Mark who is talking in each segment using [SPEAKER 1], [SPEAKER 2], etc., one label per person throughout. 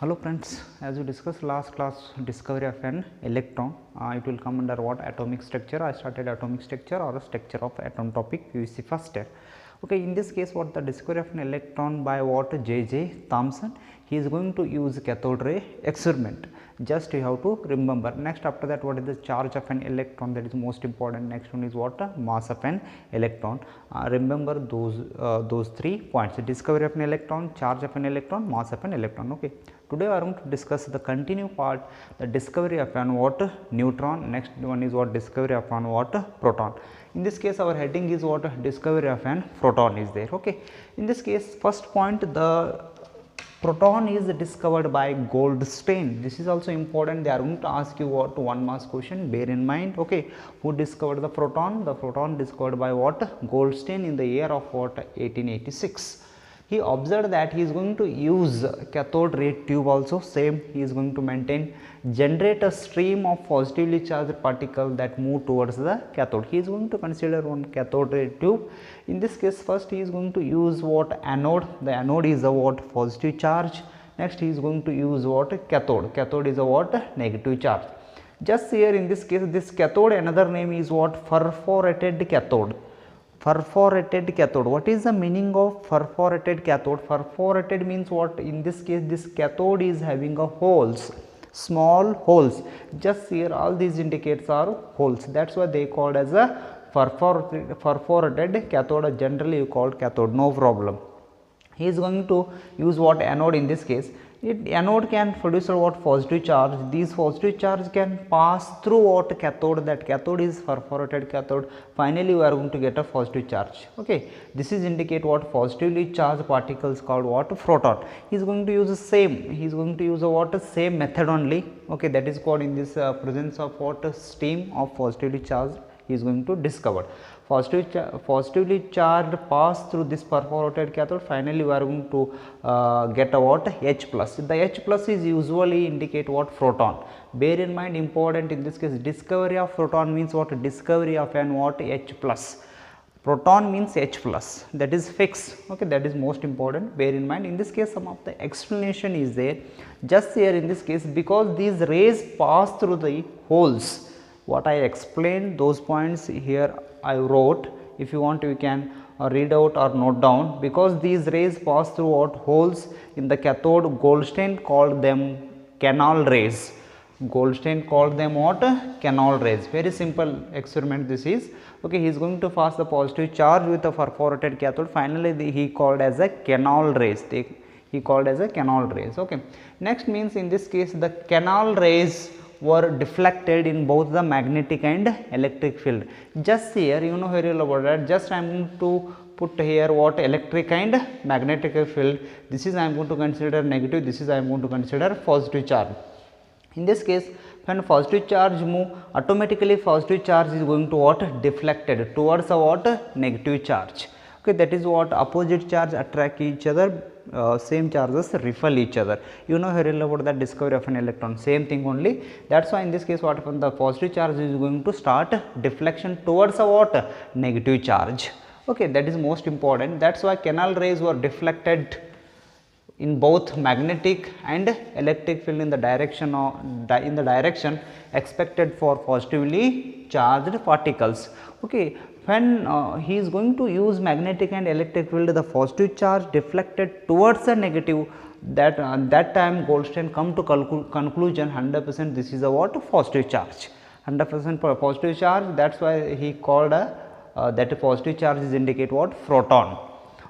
[SPEAKER 1] Hello friends, as we discussed last class discovery of an electron, it will come under what atomic structure. I started atomic structure or structure of atom topic you see first year. Okay, in this case what the discovery of an electron by what J. Thomson, he is going to use cathode ray experiment, just you have to remember. Next after that what is the charge of an electron, that is most important. Next one is what mass of an electron. Remember those 3 points: discovery of an electron, charge of an electron, mass of an electron. Okay. Today I am going to discuss the continue part, the discovery of an what neutron. Next one is what discovery of an what proton. In this case our heading is what discovery of an proton is there. Okay. In this case first point, the proton is discovered by Goldstein. This is also important. They are going to ask you what 1 mass question, bear in mind. Okay. Who discovered the proton? The proton discovered by what Goldstein in the year of what 1886. He observed that he is going to use cathode ray tube also, same he is going to maintain, generate a stream of positively charged particle that move towards the cathode. He is going to consider one cathode ray tube. In this case first he is going to use what anode, the anode is a what positive charge. Next he is going to use what cathode, cathode is a what negative charge. Just here in this case this cathode, another name is what perforated cathode. Perforated cathode. What is the meaning of perforated cathode? Perforated means what? In this case this cathode is having a holes, small holes. Just here all these indicates are holes, that is why they called as a perforated cathode. Generally you called cathode, no problem. He is going to use what anode in this case. Anode can produce a what positive charge. These positive charge can pass through what cathode, that cathode is perforated cathode. Finally we are going to get a positive charge. Okay, this is indicate what positively charged particles called what proton. He is going to use the same, he is going to use a what same method only. Okay, that is called in this presence of what stream of positively charged, he is going to discover. Positively charged pass through this perforated cathode. Finally we are going to get a what H plus. The H plus is usually indicate what proton. Bear in mind, important in this case, discovery of proton means what discovery of an what H plus. Proton means H plus, that is fixed. Okay, that is most important, bear in mind. In this case some of the explanation is there. Just here in this case, because these rays pass through the holes, what I explained those points here I wrote. If you want you can read out or note down. Because these rays pass through what holes in the cathode, Goldstein called them canal rays. Goldstein called them what canal rays. Very simple experiment this is. Okay, he is going to pass the positive charge with a perforated cathode. Finally he called as a canal rays. He called as a canal rays. Okay. Next means in this case the canal rays were deflected in both the magnetic and electric field. Just here you know very well about that. Just I am going to put here what electric and magnetic field. This is I am going to consider negative, this is I am going to consider positive charge. In this case when positive charge move, automatically positive charge is going to what deflected towards a what negative charge. Okay, that is what opposite charge attract each other, same charges repel each other. You know very well about that discovery of an electron, same thing only. That is why in this case what happens, the positive charge is going to start deflection towards a what negative charge. Okay, that is most important. That is why canal rays were deflected in both magnetic and electric field in the direction of expected for positively charged particles. Okay, when he is going to use magnetic and electric field, the positive charge deflected towards a negative, that time Goldstein come to conclusion 100% this is a what positive charge, 100% positive charge. That is why he called that positive charge is indicate what proton.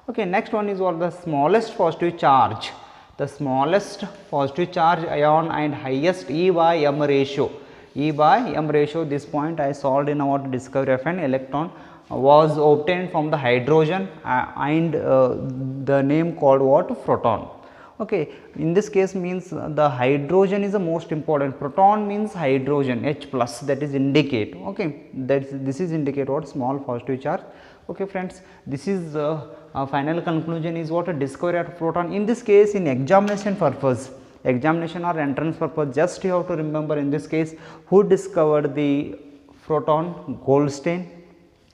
[SPEAKER 1] Okay, next one is what the smallest positive charge. The smallest positive charge ion and highest E by M ratio. E by M ratio, this point I solved in our discovery of an electron, was obtained from the hydrogen and the name called what proton. Okay, in this case means the hydrogen is the most important. Proton means hydrogen, H plus, that is indicate. Okay, this is indicate what small positive charge. Okay friends, this is final conclusion is what a discovery of proton. In this case in examination purpose, examination or entrance purpose, just you have to remember in this case who discovered the proton, Goldstein.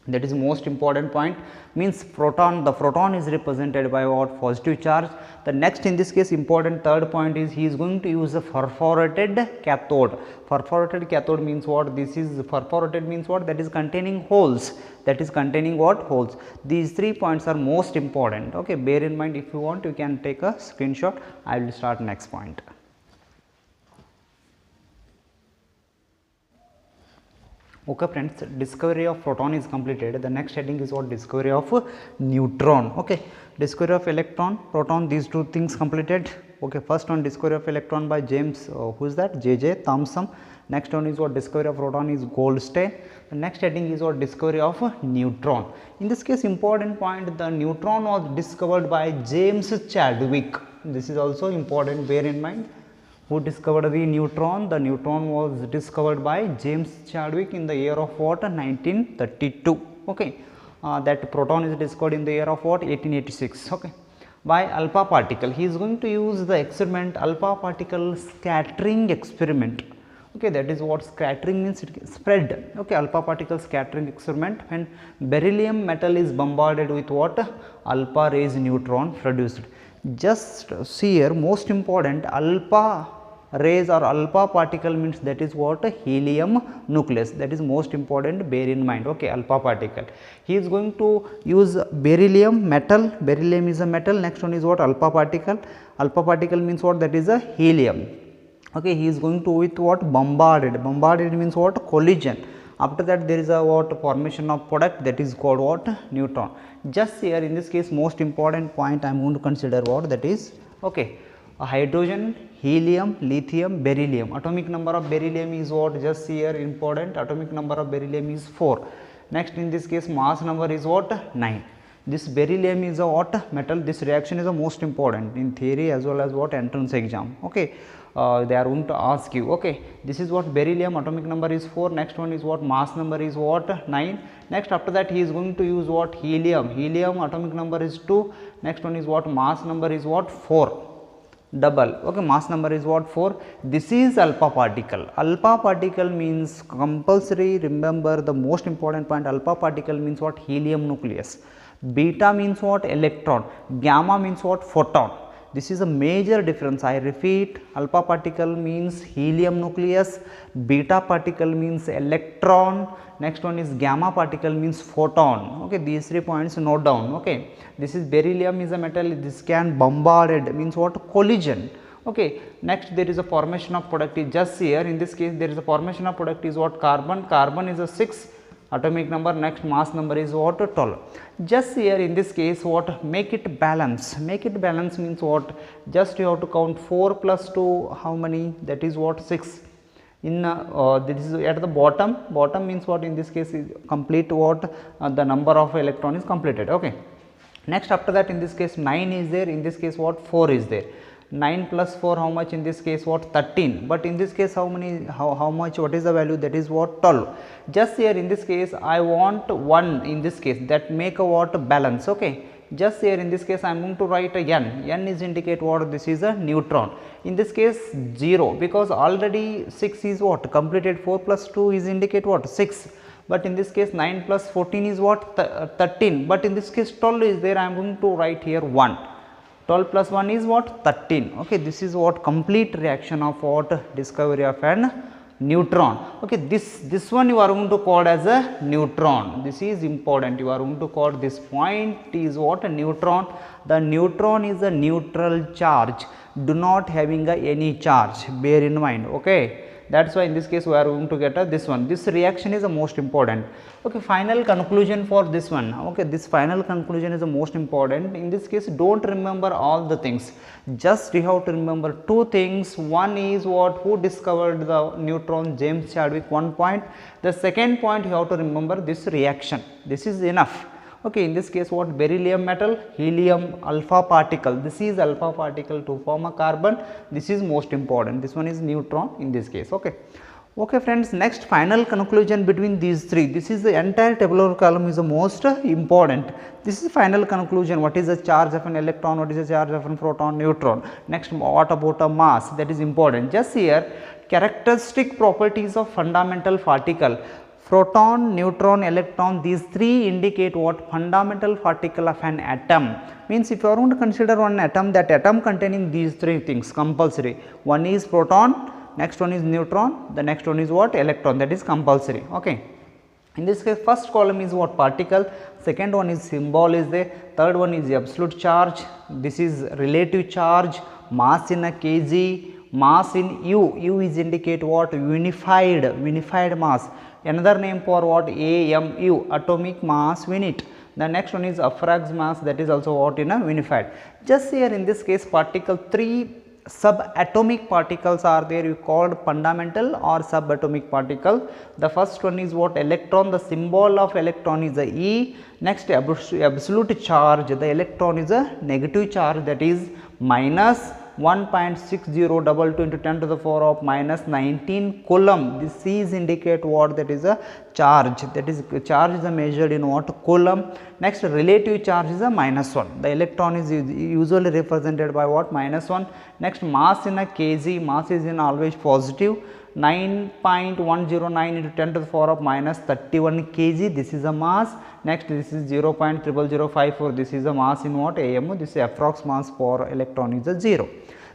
[SPEAKER 1] that is most important point. Means proton, the proton is represented by what? Positive charge. The next in this case important third point is he is going to use a perforated cathode. Perforated cathode means what? This is perforated means what? That is containing holes, that is containing what? Holes. These 3 points are most important. Okay, bear in mind, if you want you can take a screenshot. I will start next point. Okay friends, discovery of proton is completed. The next heading is what? Discovery of neutron. Okay, discovery of electron, proton, these two things completed. Okay, first one discovery of electron by James, who is that? J.J. Thomson. Next one is what? Discovery of proton is Goldstein. The next heading is what? Discovery of neutron. In this case important point, the neutron was discovered by James Chadwick. This is also important, bear in mind. Who discovered the neutron? The neutron was discovered by James Chadwick in the year of what? 1932. Okay, that proton is discovered in the year of what? 1886. Okay, by alpha particle. He is going to use the experiment alpha particle scattering experiment. Okay, that is what scattering means, it spread. Okay, alpha particle scattering experiment, when beryllium metal is bombarded with what? Alpha rays neutron produced. Just see here, most important, alpha rays or alpha particle means that is what? Helium nucleus, that is most important, bear in mind. Okay, alpha particle. He is going to use beryllium metal, beryllium is a metal. Next one is what? Alpha particle. Alpha particle means what? That is a helium. Okay, he is going to with what? Bombarded. Bombarded means what? Collision. After that there is a what? Formation of product, that is called what? Neutron. Just here in this case most important point I am going to consider what? That is, okay, a hydrogen, helium, lithium, beryllium. Atomic number of beryllium is what? Just here important, atomic number of beryllium is 4. Next in this case mass number is what? 9. This beryllium is a what? Metal. This reaction is the most important in theory as well as what? Entrance exam. Okay, they are going to ask you. Okay, this is what? Beryllium, atomic number is 4. Next one is what? Mass number is what? 9. Next after that he is going to use what? Helium. Helium, atomic number is 2. Next one is what? Mass number is what? 4. Double. Okay, mass number is what? 4. This is alpha particle. Alpha particle means compulsory, remember the most important point, alpha particle means what? Helium nucleus. Beta means what? Electron. Gamma means what? Photon. This is a major difference. I repeat, alpha particle means helium nucleus, beta particle means electron, next one is gamma particle means photon. Okay, these 3 points note down. Okay, this is beryllium is a metal, this can bombarded means what? Collision. Okay, next there is a formation of product is just here, in this case there is a formation of product is what? Carbon. Carbon is a 6 atomic number. Next mass number is what? 12. Just here in this case what? Make it balance. Make it balance means what? Just you have to count 4 plus 2, how many? That is what? 6. In this is at the bottom. Bottom means what? In this case is complete what? The number of electron is completed. Okay, next after that in this case 9 is there, in this case what? 4 is there. 9 plus 4 how much? In this case what? 13. But in this case how many? How much? What is the value? That is what? 12. Just here in this case I want 1 in this case, that make a what? Balance. Okay, just here in this case I am going to write a n. N is indicate what? This is a neutron. In this case 0, because already 6 is what? Completed. 4 plus 2 is indicate what? 6. But in this case 9 plus 14 is what? 13. But in this case 12 is there, I am going to write here 1. 12 plus 1 is what? 13. Okay, this is what? Complete reaction of what? Discovery of an neutron. Okay, this one you are going to call as a neutron. This is important. You are going to call this point is what? A neutron. The neutron is a neutral charge, do not having any charge. Bear in mind. Okay, that's why in this case we are going to get this one. This reaction is the most important. Okay, final conclusion for this one. Okay, this final conclusion is the most important. In this case don't remember all the things, just you have to remember 2 things. One is what? Who discovered the neutron? James Chadwick, 1 point. The second point you have to remember this reaction. This is enough. Okay, in this case what? Beryllium metal, helium alpha particle. This is alpha particle to form a carbon. This is most important. This one is neutron in this case. Okay. Okay friends, next final conclusion between these 3. This is the entire tabular column is the most important. This is final conclusion. What is the charge of an electron? What is the charge of a proton? Neutron. Next, what about a mass? That is important. Just here, characteristic properties of fundamental particle. Proton, neutron, electron, these three indicate what? Fundamental particle of an atom. Means if you are going to consider one atom, that atom containing these three things compulsory. One is proton, next one is neutron, the next one is what? Electron, that is compulsory. Okay. In this case, first column is what? Particle, second one is symbol is there, third one is absolute charge, this is relative charge, mass in a kg, mass in U, U is indicate what? Unified mass. Another name for what? AMU, atomic mass unit. The next one is approx mass, that is also what? In a unified. Just here in this case, particle, three subatomic particles are there, you called fundamental or subatomic particle. The first one is what? Electron, the symbol of electron is a E. Next, absolute charge, the electron is a negative charge, that is minus 1.6022 into 10 to the power of minus 19 coulomb. This is indicate what? That is a charge, that is charge is measured in what? Coulomb. Next, relative charge is a minus 1. The electron is usually represented by what? Minus 1. Next, mass in a kg, mass is in always positive. 9.109 into 10 to the power of minus 31 kg, this is a mass. Next, this is 0.00054, this is a mass in what? AMU, this is approx mass for electron is a 0.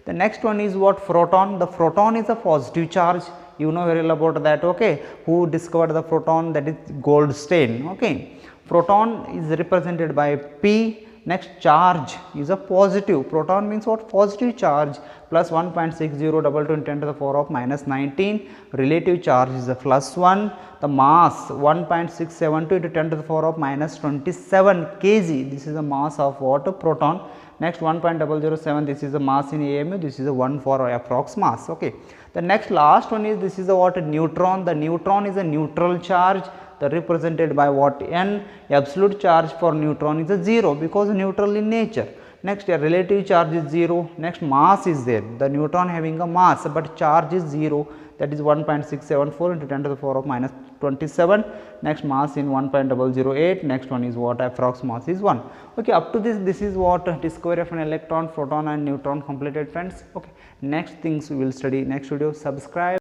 [SPEAKER 1] The next one is what? Proton. The proton is a positive charge, you know very well about that. Okay, who discovered the proton? That is Goldstein. Okay, proton is represented by P. Next, charge is a positive, proton means what? Positive charge, plus 1.6022 into 10 to the power of minus 19, relative charge is a plus 1, the mass 1.672 into 10 to the power of minus 27 kg, this is the mass of what? Proton. Next, 1.007, this is the mass in AMU, this is a 1 for approx mass. Okay. The next last one is, this is the what? Neutron. The neutron is a neutral charge, represented by what? N. Absolute charge for neutron is a 0 because neutral in nature. Next, a relative charge is 0. Next, mass is there, the neutron having a mass, but charge is 0, that is 1.674 into 10 to the power of minus 27. Next, mass in 1.008. Next one is what? Approx mass is 1. Okay, up to this is what? Discovery of an electron, proton and neutron completed, friends. Okay, next things we will study next video. Subscribe.